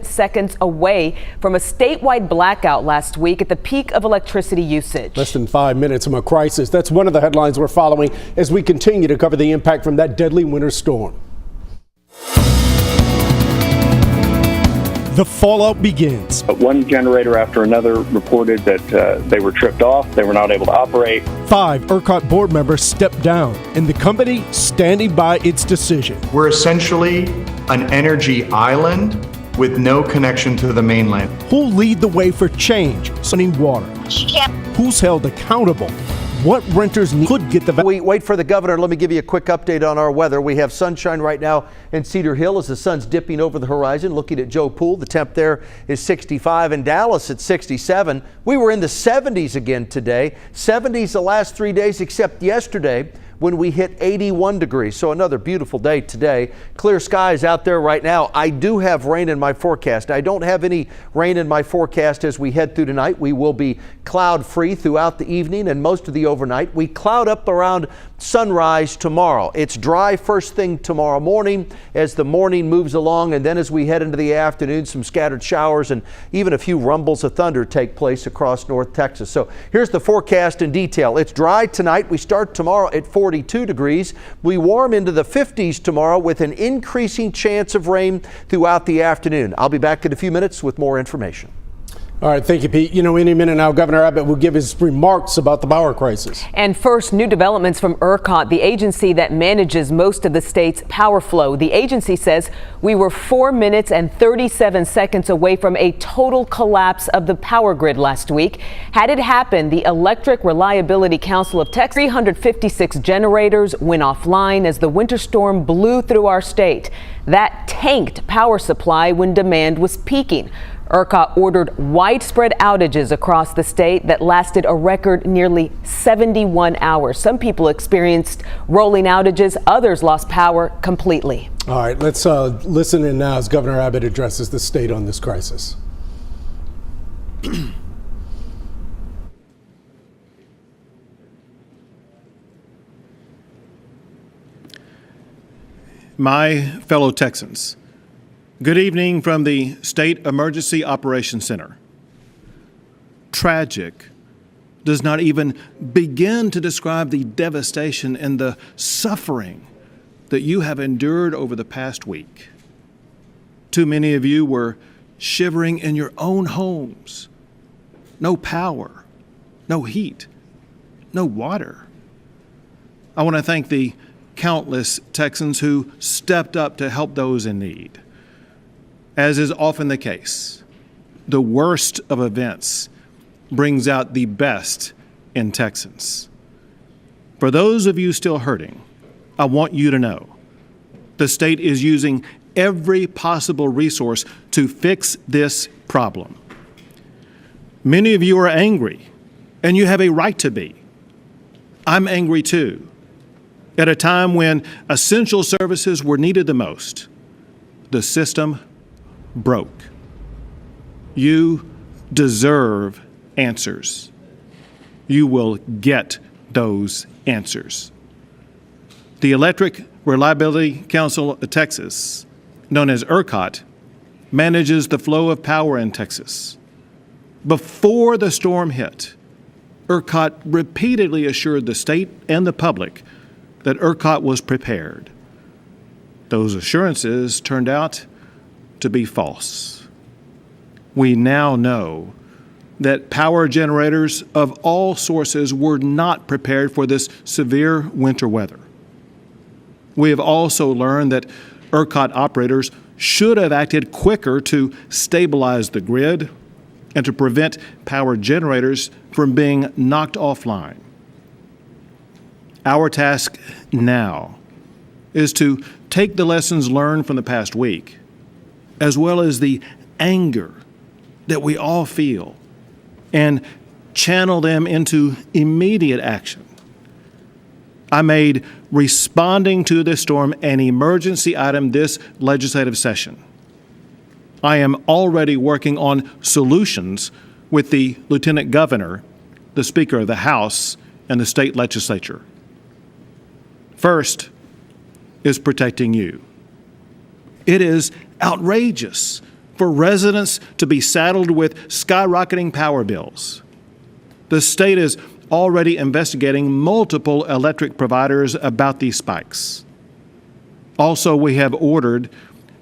Seconds away from a statewide blackout last week at the peak of electricity usage. Less than 5 minutes from a crisis. That's one of the headlines we're following as we continue to cover the impact from that deadly winter storm. The fallout begins. One generator after another reported that they were tripped off. They were not able to operate. 5 ERCOT board members stepped down, and the company standing by its decision. We're essentially an energy island with no connection to the mainland. Who'll lead the way for change? Sunning water. Who's held accountable? What renters could get the... We wait for the governor. Let me give you a quick update on our weather. We have sunshine right now in Cedar Hill as the sun's dipping over the horizon. Looking at Joe Pool, the temp there is 65. In Dallas, it's 67. We were in the 70s again today. 70s the last 3 days, except yesterday when we hit 81 degrees. So another beautiful day today. Clear skies out there right now. I do have rain in my forecast. I don't have any rain in my forecast as we head through tonight. We will be cloud free throughout the evening and most of the overnight. We cloud up around sunrise tomorrow. It's dry first thing tomorrow morning as the morning moves along, and then as we head into the afternoon, some scattered showers and even a few rumbles of thunder take place across North Texas. So here's the forecast in detail. It's dry tonight. We start tomorrow at 42 degrees. We warm into the 50s tomorrow with an increasing chance of rain throughout the afternoon. I'll be back in a few minutes with more information. All right, thank you, Pete. You know, any minute now, Governor Abbott will give his remarks about the power crisis. And first, new developments from ERCOT, the agency that manages most of the state's power flow. The agency says we were 4 minutes and 37 seconds away from a total collapse of the power grid last week. Had it happened, the Electric Reliability Council of Texas, 356 generators went offline as the winter storm blew through our state. That tanked power supply when demand was peaking. ERCOT ordered widespread outages across the state that lasted a record nearly 71 hours. Some people experienced rolling outages. Others lost power completely. All right, let's listen in now as Governor Abbott addresses the state on this crisis. My fellow Texans, good evening from the State Emergency Operations Center. Tragic does not even begin to describe the devastation and the suffering that you have endured over the past week. Too many of you were shivering in your own homes. No power, no heat, no water. I want to thank the countless Texans who stepped up to help those in need. As is often the case, the worst of events brings out the best in Texans. For those of you still hurting, I want you to know the state is using every possible resource to fix this problem. Many of you are angry, and you have a right to be. I'm angry too. At a time when essential services were needed the most, the system broke. You deserve answers. You will get those answers. The Electric Reliability Council of Texas, known as ERCOT, manages the flow of power in Texas. Before the storm hit, ERCOT repeatedly assured the state and the public that ERCOT was prepared. Those assurances turned out to be false. We now know that power generators of all sources were not prepared for this severe winter weather. We have also learned that ERCOT operators should have acted quicker to stabilize the grid and to prevent power generators from being knocked offline. Our task now is to take the lessons learned from the past week, as well as the anger that we all feel, and channel them into immediate action. I made responding to this storm an emergency item this legislative session. I am already working on solutions with the Lieutenant Governor, the Speaker of the House, and the state legislature. First is protecting you. It is outrageous for residents to be saddled with skyrocketing power bills. The state is already investigating multiple electric providers about these spikes. Also, we have ordered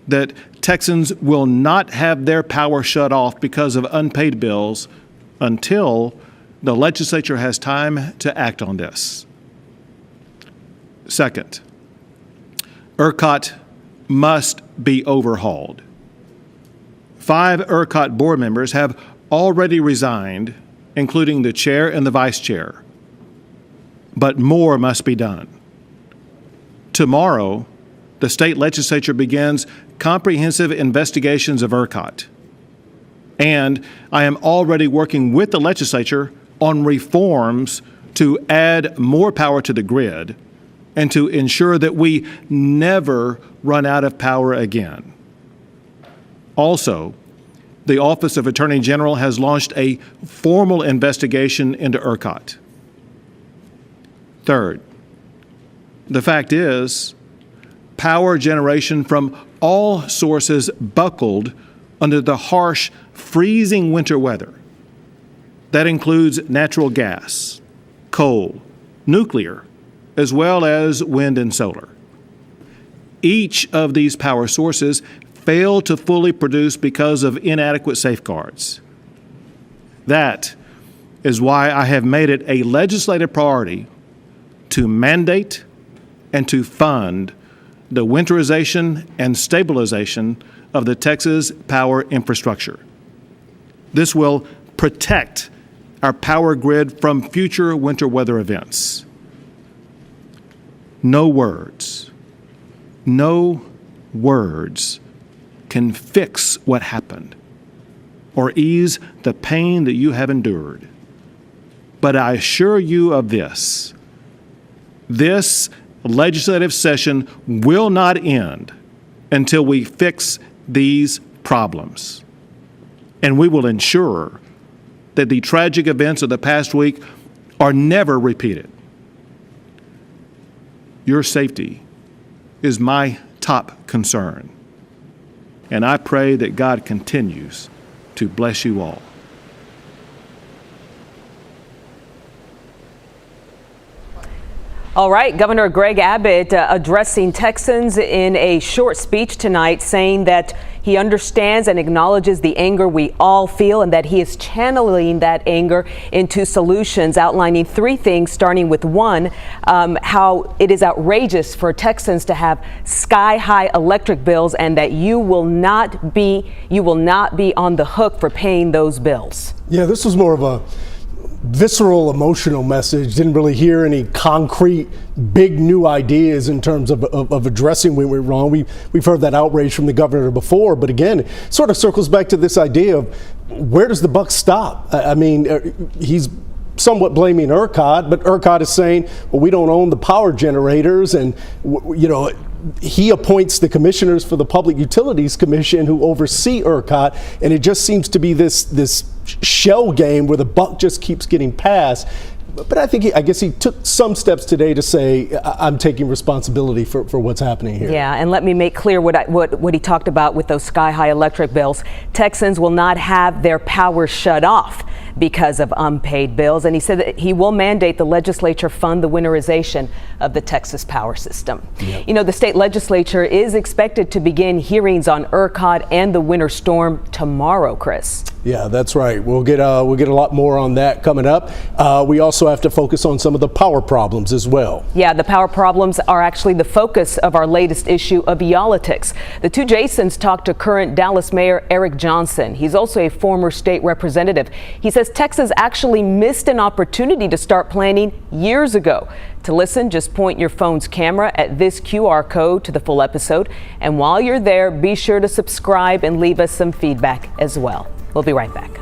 that Texans will not have their power shut off because of unpaid bills until the legislature has time to act on this. Second, ERCOT must be overhauled. 5 ERCOT board members have already resigned, including the chair and the vice chair. But more must be done. Tomorrow, the state legislature begins comprehensive investigations of ERCOT. And I am already working with the legislature on reforms to add more power to the grid and to ensure that we never run out of power again. Also, the Office of Attorney General has launched a formal investigation into ERCOT. Third, the fact is, power generation from all sources buckled under the harsh, freezing winter weather. That includes natural gas, coal, nuclear, as well as wind and solar. Each of these power sources failed to fully produce because of inadequate safeguards. That is why I have made it a legislative priority to mandate and to fund the winterization and stabilization of the Texas power infrastructure. This will protect our power grid from future winter weather events. No words can fix what happened or ease the pain that you have endured. But I assure you of this legislative session will not end until we fix these problems. And we will ensure that the tragic events of the past week are never repeated. Your safety is my top concern. And I pray that God continues to bless you all. All right, Governor Greg Abbott addressing Texans in a short speech tonight, saying that he understands and acknowledges the anger we all feel and that he is channeling that anger into solutions, outlining 3 things, starting with 1, how it is outrageous for Texans to have sky-high electric bills and that you will not be on the hook for paying those bills. Yeah, this was more of a visceral, emotional message. Didn't really hear any concrete, big new ideas in terms of addressing when we went wrong. We've heard that outrage from the governor before, but again, it sort of circles back to this idea of where does the buck stop? I mean, he's somewhat blaming ERCOT, but ERCOT is saying, well, we don't own the power generators, and he appoints the commissioners for the Public Utilities Commission who oversee ERCOT, and it just seems to be this shell game where the buck just keeps getting passed. But I guess he took some steps today to say, I'm taking responsibility for what's happening here. Yeah, and let me make clear what he talked about with those sky-high electric bills. Texans will not have their power shut off because of unpaid bills, and he said that he will mandate the legislature fund the winterization of the Texas power system. Yep. You know, the state legislature is expected to begin hearings on ERCOT and the winter storm tomorrow, Chris. Yeah, that's right. We'll get a lot more on that coming up. We also have to focus on some of the power problems as well. Yeah, the power problems are actually the focus of our latest issue of Politics. The 2 Jasons talked to current Dallas Mayor Eric Johnson. He's also a former state representative. He says Texas actually missed an opportunity to start planning years ago. To listen, just point your phone's camera at this QR code to the full episode. And while you're there, be sure to subscribe and leave us some feedback as well. We'll be right back.